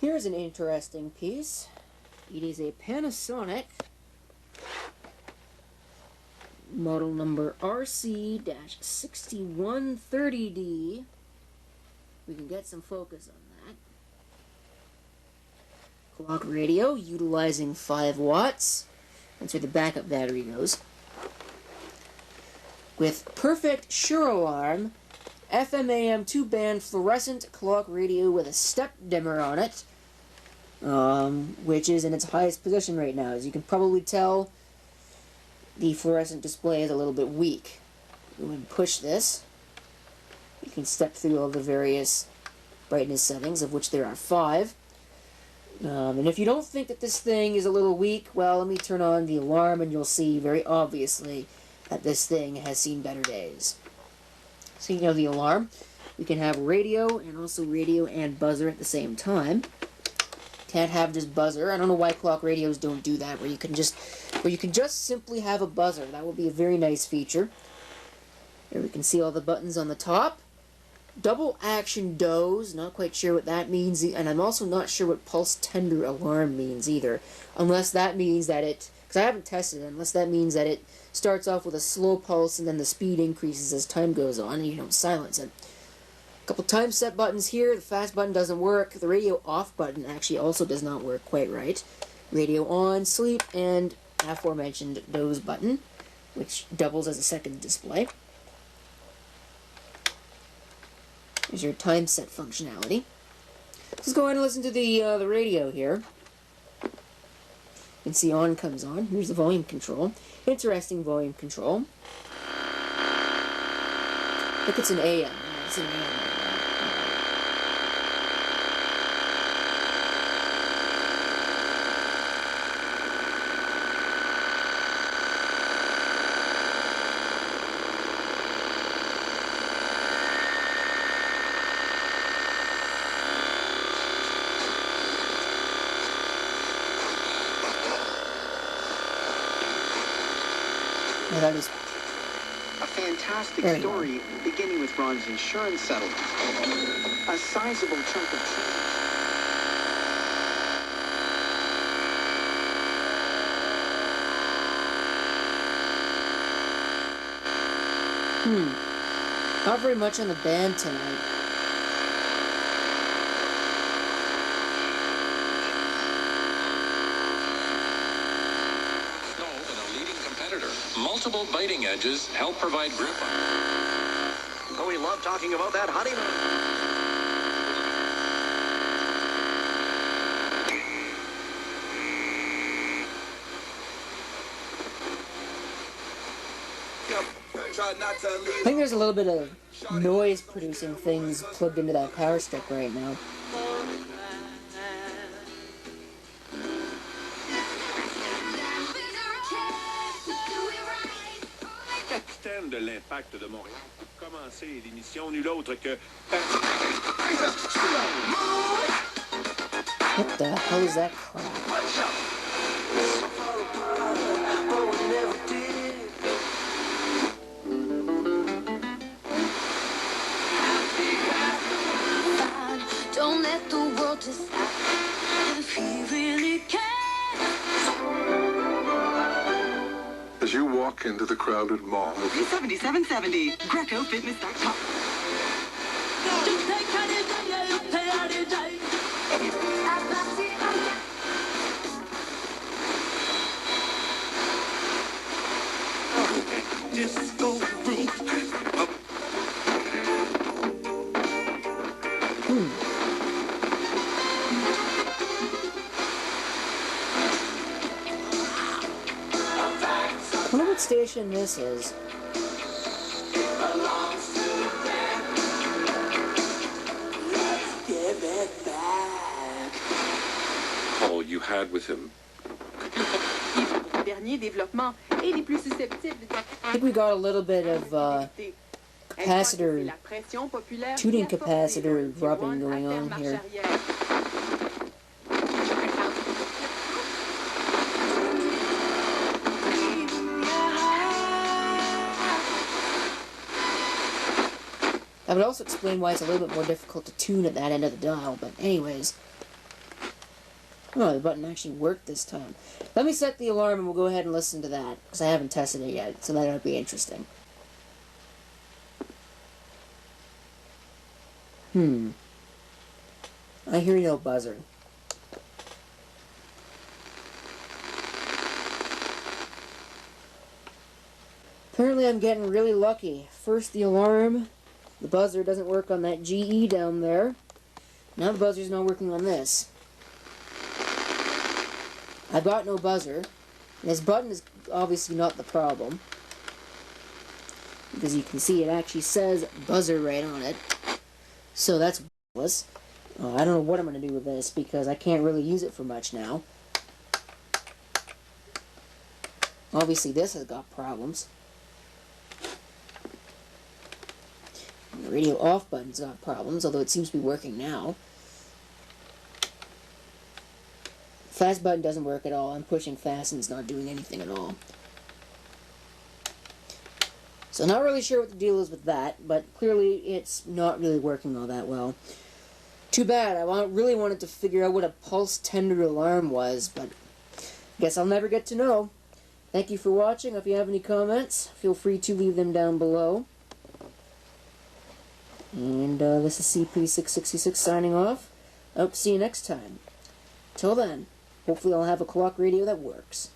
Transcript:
Here's an interesting piece. It is a Panasonic model number RC-6130D. We can get some focus on that. Clock radio utilizing 5 watts. That's where the backup battery goes. With perfect sure alarm, FM AM 2-band fluorescent clock radio with a step dimmer on it, which is in its highest position right now. As you can probably tell, the fluorescent display is a little bit weak. When we push this, you can step through all the various brightness settings, of which there are 5. And if you don't think that this thing is a little weak, well, let me turn on the alarm and you'll see very obviously that this thing has seen better days. So you know the alarm. We can have radio and also radio and buzzer at the same time. Can't have just buzzer. I don't know why clock radios don't do that, where you can just simply have a buzzer. That would be a very nice feature. Here we can see all the buttons on the top. Double action doze, not quite sure what that means, and I'm also not sure what pulse tender alarm means either. Unless that means that it, because I haven't tested it, unless that means that it starts off with a slow pulse and then the speed increases as time goes on and you don't silence it. A couple time set buttons here. The fast button doesn't work. The radio off button actually also does not work quite right. Radio on, sleep, and aforementioned doze button, which doubles as a second display. There's your time set functionality. Let's go ahead and listen to the radio here. You can see on comes on. Here's the volume control. Interesting volume control. I think it's an AM. Yeah, it's an AM. That is a fantastic story, beginning with Ron's insurance settlement. A sizable chunk of not very much on the band tonight. Multiple biting edges help provide grip. Oh, we love talking about that honeymoon. I think there's a little bit of noise producing things plugged into that power stick right now. De l'impact de Montréal. Pour commencer l'émission, nul autre que... What the hell is that crap? Don't let the world decide if he really cares. As you walk into the crowded mall, 7770 GrecoFitness.com. Disco room. I wonder what station this is. all you had with him. I think we got a little bit of capacitor, tuning capacitor dropping going on here. That would also explain why it's a little bit more difficult to tune at that end of the dial, but anyways. Oh, the button actually worked this time. Let me set the alarm and we'll go ahead and listen to that, because I haven't tested it yet, so that might be interesting. I hear no buzzer. Apparently I'm getting really lucky. First the alarm, the buzzer doesn't work on that GE down there. Now the buzzer's not working on this. I've got no buzzer. This button is obviously not the problem, because you can see it actually says buzzer right on it. So that's useless. I don't know what I'm going to do with this, because I can't really use it for much now. Obviously this has got problems. The radio off button's got problems, although it seems to be working now. Fast button doesn't work at all. I'm pushing fast and it's not doing anything at all. So not really sure what the deal is with that, but clearly it's not really working all that well. Too bad. I really wanted to figure out what a pulse tender alarm was, but guess I'll never get to know. Thank you for watching. If you have any comments, feel free to leave them down below. And this is CP666 signing off. I hope to see you next time. Till then, hopefully I'll have a clock radio that works.